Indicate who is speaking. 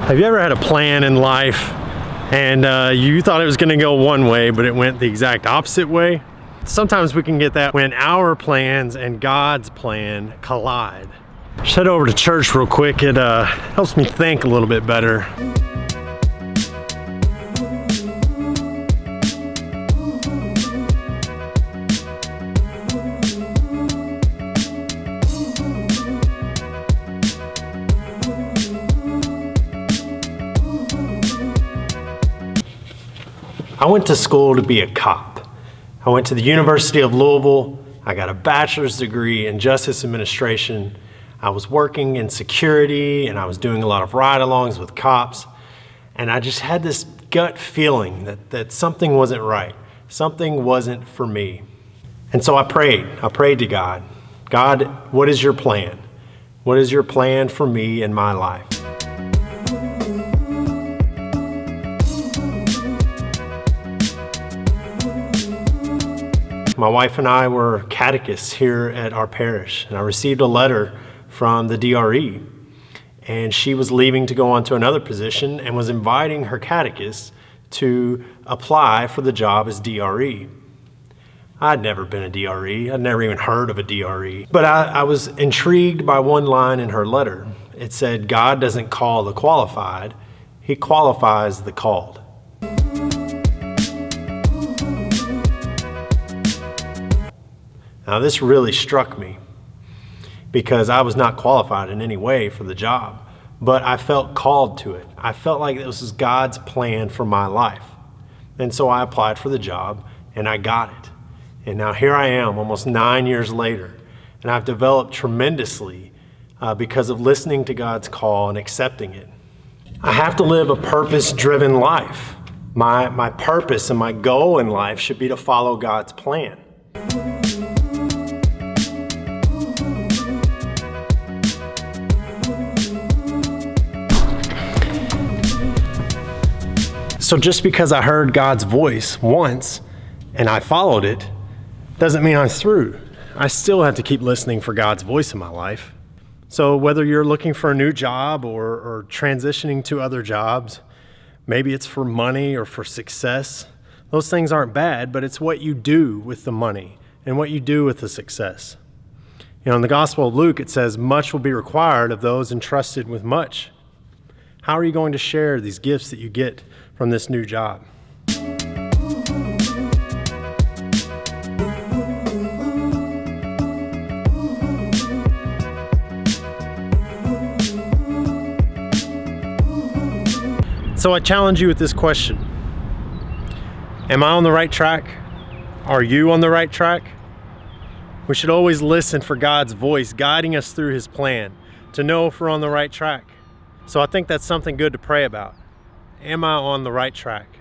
Speaker 1: Have you ever had a plan in life and you thought it was going to go one way, but it went the exact opposite way? Sometimes we can get that when our plans and God's plan collide. Just head over to church real quick. It helps me think a little bit better. I went to school to be a cop. I went to the University of Louisville. I got a bachelor's degree in justice administration. I was working in security and I was doing a lot of ride-alongs with cops. And I just had this gut feeling that something wasn't right. Something wasn't for me. And so I prayed. I prayed to God. God, what is your plan? What is your plan for me and my life? My wife and I were catechists here at our parish, and I received a letter from the DRE, and she was leaving to go on to another position and was inviting her catechist to apply for the job as DRE. I'd never been a DRE. I'd never even heard of a DRE. But I was intrigued by one line in her letter. It said, God doesn't call the qualified, He qualifies the called. Now this really struck me because I was not qualified in any way for the job, but I felt called to it. I felt like this was God's plan for my life. And so I applied for the job and I got it. And now here I am almost 9 years later, and I've developed tremendously because of listening to God's call and accepting it. I have to live a purpose-driven life. My purpose and my goal in life should be to follow God's plan. So just because I heard God's voice once and I followed it, doesn't mean I'm through. I still have to keep listening for God's voice in my life. So whether you're looking for a new job or transitioning to other jobs, maybe it's for money or for success, those things aren't bad, but it's what you do with the money and what you do with the success. You know, in the Gospel of Luke, it says, much will be required of those entrusted with much. How are you going to share these gifts that you get from this new job? So I challenge you with this question. Am I on the right track? Are you on the right track? We should always listen for God's voice guiding us through His plan to know if we're on the right track. So I think that's something good to pray about. Am I on the right track?